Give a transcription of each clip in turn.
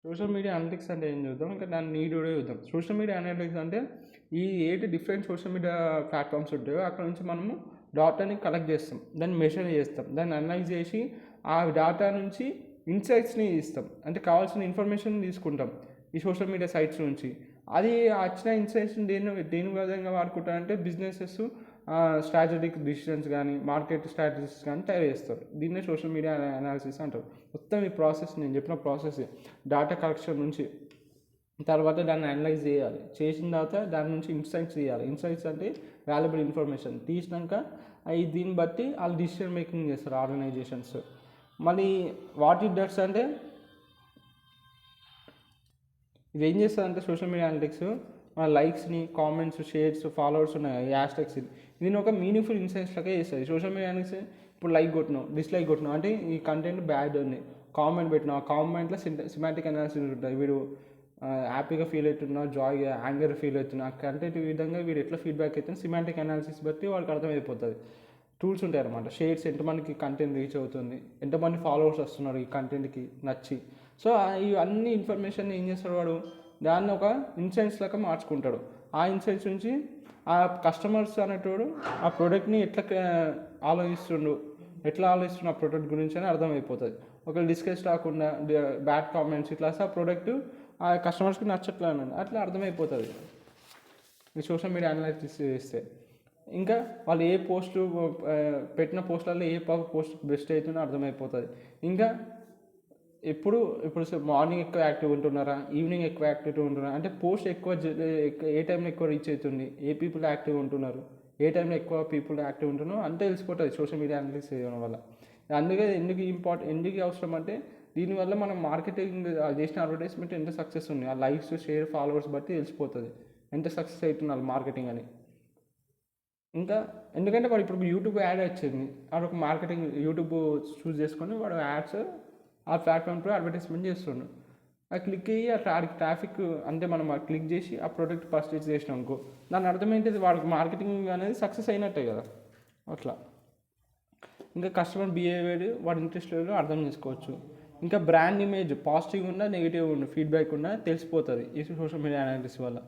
Social media analytics అంటే ఏం చూద్దాం, ఇంకా దాని నీడ్ కూడా చూద్దాం. సోషల్ మీడియా అనలిటిక్స్ అంటే ఈ 8 డిఫరెంట్ సోషల్ మీడియా ప్లాట్ఫామ్స్ ఉంటాయో అక్కడ నుంచి మనము డాటాని కలెక్ట్ చేస్తాం, దాన్ని మెజర్ చేస్తాం, దాన్ని అనలైజ్ చేసి ఆ డాటా నుంచి ఇన్సైట్స్ని ఇస్తాం, అంటే కావాల్సిన ఇన్ఫర్మేషన్ తీసుకుంటాం ఈ సోషల్ మీడియా సైట్స్ నుంచి. అది వచ్చిన ఇన్సైట్స్ని దేని విధంగా వాడుకుంటారంటే బిజినెసెస్ స్ట్రాటజిక్ డిసిషన్స్ కానీ మార్కెట్ స్ట్రాటజీస్ కానీ తయారు చేస్తారు. దీన్నే సోషల్ మీడియా అనాలిసిస్ అంటారు. మొత్తం ఈ ప్రాసెస్ నేను చెప్పిన ప్రాసెస్ డాటా కలెక్షన్ నుంచి తర్వాత దాన్ని అనలైజ్ చేయాలి, చేసిన తర్వాత దాని నుంచి ఇన్సైట్స్ తీయాలి. ఇన్సైట్స్ అంటే వాల్యుబుల్ ఇన్ఫర్మేషన్ తీసినాక దీన్ని బట్టి వాళ్ళు డిసిషన్ మేకింగ్ చేస్తారు ఆర్గనైజేషన్స్. మళ్ళీ వాట్ ఇట్ డట్స్ అంటే ఇది ఏం చేస్తుందంటే సోషల్ మీడియా అనలిటిక్స్ మన లైక్స్ని, కామెంట్స్, షేర్స్, ఫాలోవర్స్ ఉన్నాయి హ్యాష్ ట్యాగ్స్, దీని ఒక మీనింగ్ఫుల్ ఇన్సైట్స్ లాగా చేస్తుంది సోషల్ మీడియా అనలిటిక్స్. ఇప్పుడు లైక్ కొట్టినావు, డిస్లైక్ కొట్టినావు అంటే ఈ కంటెంట్ బ్యాడ్ ఉంది. కామెంట్ పెట్టినావు, కామెంట్లో సిమాటిక్ అనాలిసిస్ ఉంటుంది. వీడు హ్యాపీగా ఫీల్ అవుతున్నా, జాయ్ యాంగర్ ఫీల్ అవుతున్నా కంటెంట్ ఈ విధంగా వీడు ఎట్లా ఫీడ్బ్యాక్ అవుతుంది సిమాటిక్ అనాలిసిస్ బట్టి వాళ్ళకి అర్థమైపోతుంది. టూల్స్ ఉంటాయి అన్నమాట. షేర్స్ ఎంతమందికి కంటెంట్ రీచ్ అవుతుంది, ఎంతమంది ఫాలోవర్స్ వస్తున్నారు ఈ కంటెంట్కి నచ్చి. సో ఇవన్నీ ఇన్ఫర్మేషన్ ఏం చేస్తాడు వాడు, దాన్ని ఒక ఇన్సైట్స్ లాగా మార్చుకుంటాడు. ఆ ఇన్సైట్స్ నుంచి ఆ కస్టమర్స్ అనేటోడు ఆ ప్రోడక్ట్ని ఎట్లా ఆలోచిస్తుండు ఆ ప్రోడక్ట్ గురించి అని అర్థమైపోతుంది. ఒకవేళ డిస్కస్ రాకుండా బ్యాడ్ కామెంట్స్ ఇట్లా ఆ ప్రోడక్ట్ ఆ కస్టమర్స్కి నచ్చట్లేదు అట్లా అర్థమైపోతుంది ఈ సోషల్ మీడియా అనలైసిస్ చేస్తే. ఇంకా వాళ్ళు ఏ పోస్టు పెట్టిన పోస్టులలో ఏ పోస్ట్ బెస్ట్ అవుతుందో అర్థమైపోతుంది. ఇంకా ఇప్పుడు మార్నింగ్ ఎక్కువ యాక్టివ్ ఉంటున్నారా, ఈవినింగ్ ఎక్కువ యాక్టివ్ ఉంటున్నారా, అంటే పోస్ట్ ఎక్కువ ఏ టైంలో ఎక్కువ రీచ్ అవుతుంది, ఏ పీపుల్ యాక్టివ్ ఉంటున్నారు, ఏ టైంలో ఎక్కువ పీపుల్ యాక్టివ్ ఉంటున్నారో అంతే తెలిసిపోతుంది సోషల్ మీడియా అనలిసిస్ చేయడం వల్ల. అందుకే ఎందుకు అవసరం అంటే దీనివల్ల మనం మార్కెటింగ్ చేసిన అడ్వర్టైజ్మెంట్ ఎంత సక్సెస్ ఉంది, ఆ లైక్స్, షేర్, ఫాలోవర్స్ బట్టి తెలిసిపోతుంది ఎంత సక్సెస్ అవుతున్నారు మార్కెటింగ్ అని. ఇంకా ఎందుకంటే వాడు ఇప్పుడు యూట్యూబ్ యాడ్ వచ్చింది, వాడు ఒక మార్కెటింగ్ యూట్యూబ్ చూస్ చేసుకొని వాడు యాడ్స్ ఆ ప్లాట్ఫామ్లో అడ్వర్టైజ్మెంట్ చేస్తుండు. ఆ క్లిక్ అయ్యి అట్లా ఆడికి ట్రాఫిక్ అంటే మనం క్లిక్ చేసి ఆ ప్రోడక్ట్ పర్చేజ్ చేసినాం అనుకో, దాని అర్థం ఏంటిది వాడికి మార్కెటింగ్ అనేది సక్సెస్ అయినట్టే కదా అట్లా. ఇంకా కస్టమర్ బిహేవియర్ వాడి ఇంట్రెస్ట్ లేదో అర్థం చేసుకోవచ్చు. ఇంకా బ్రాండ్ ఇమేజ్ పాజిటివ్ ఉన్నా నెగిటివ్ ఉన్నా ఫీడ్బ్యాక్ ఉన్నా తెలిసిపోతుంది ఈ సోషల్ మీడియా అనాలిసిస్ వల్ల.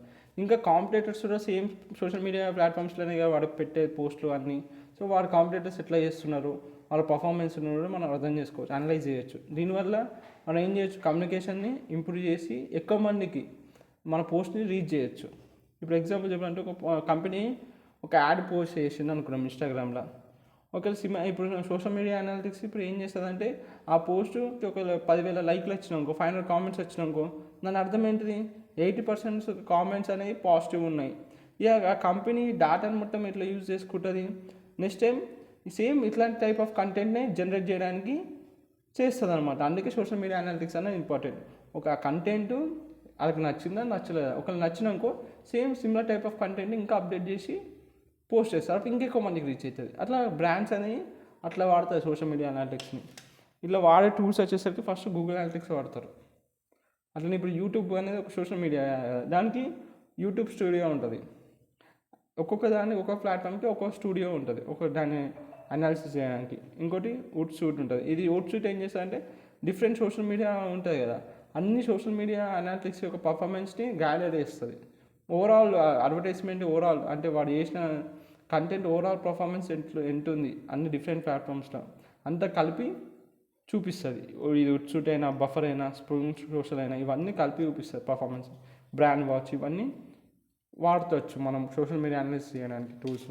ఇంకా కాంపిటేటర్స్ కూడా సేమ్ సోషల్ మీడియా ప్లాట్ఫామ్స్లోనే కదా వాడు పెట్టే పోస్టులు అన్నీ. సో వాడు కాంపిటేటర్స్ ఎట్లా చేస్తున్నారు, వాళ్ళ పర్ఫార్మెన్స్ కూడా మనం అర్థం చేసుకోవచ్చు, అనలైజ్ చేయొచ్చు. దీనివల్ల మనం ఏం చేయొచ్చు, కమ్యూనికేషన్ని ఇంప్రూవ్ చేసి ఎక్కువ మందికి మన పోస్ట్ని రీచ్ చేయొచ్చు. ఇప్పుడు ఎగ్జాంపుల్ చెప్పాలంటే ఒక కంపెనీ ఒక యాడ్ పోస్ట్ చేసింది అనుకున్నాం ఇన్స్టాగ్రామ్లో. ఒకవేళ ఇప్పుడు సోషల్ మీడియా అనాలిటిక్స్ ఇప్పుడు ఏం చేస్తుందంటే ఆ పోస్ట్కి ఒక 10,000 లైక్లు వచ్చినాకో 500 కామెంట్స్ వచ్చినాకో దాని అర్థం ఏంటిది, 80% కామెంట్స్ అనేవి పాజిటివ్ ఉన్నాయి. ఇక ఆ కంపెనీ డాటాను మొత్తం ఎట్లా యూజ్ చేసుకుంటుంది, నెక్స్ట్ టైం సేమ్ ఇట్లాంటి టైప్ ఆఫ్ కంటెంట్ని జనరేట్ చేయడానికి చేస్తుంది అనమాట. అందుకే సోషల్ మీడియా అనాలిటిక్స్ అనేది ఇంపార్టెంట్. ఒక కంటెంట్ వాళ్ళకి నచ్చిందా నచ్చలేదా, ఒకవేళ నచ్చినాకో సేమ్ సిమిలర్ టైప్ ఆఫ్ కంటెంట్ని ఇంకా అప్డేట్ చేసి పోస్ట్ చేస్తారు, అప్పుడు ఇంకెక్కువ మందికి రీచ్ అవుతుంది. అట్లా బ్రాండ్స్ అనేవి అట్లా వాడతాయి సోషల్ మీడియా అనాలిటిక్స్ని. ఇట్లా వాడే టూల్స్ వచ్చేసరికి ఫస్ట్ గూగుల్ అనాలిటిక్స్ వాడతారు. అట్లనే ఇప్పుడు యూట్యూబ్ అనేది ఒక సోషల్ మీడియా, దానికి యూట్యూబ్ స్టూడియో ఉంటుంది. ఒక్కొక్క దానికి ఒక్కొక్క ప్లాట్ఫామ్కి ఒక్కొక్క స్టూడియో ఉంటుంది ఒక దాన్ని అనాలిసిస్ చేయడానికి. ఇంకోటి వుడ్ సూట్ ఉంటుంది. ఇది వుడ్ సూట్ ఏం చేస్తుందంటే డిఫరెంట్ సోషల్ మీడియా ఉంటుంది కదా, అన్ని సోషల్ మీడియా అనాలిటిక్స్ యొక్క పర్ఫార్మెన్స్ని గ్యాలరీ చేస్తుంది. ఓవరాల్ అడ్వర్టైజ్మెంట్ ఓవరాల్ అంటే వాడు చేసిన కంటెంట్ ఓవరాల్ పర్ఫార్మెన్స్ ఎంత ఉంది అన్ని డిఫరెంట్ ప్లాట్ఫామ్స్లో అంతా కలిపి చూపిస్తుంది. ఇది ఉట్సూట్ అయినా, బఫర్ అయినా, స్ప్రింగ్ సోషల్ అయినా ఇవన్నీ కలిపి చూపిస్తుంది పర్ఫార్మెన్స్. బ్రాండ్ వాచ్ ఇవన్నీ వాడవచ్చు మనం సోషల్ మీడియా అనలైజ్ చేయడానికి టూల్స్.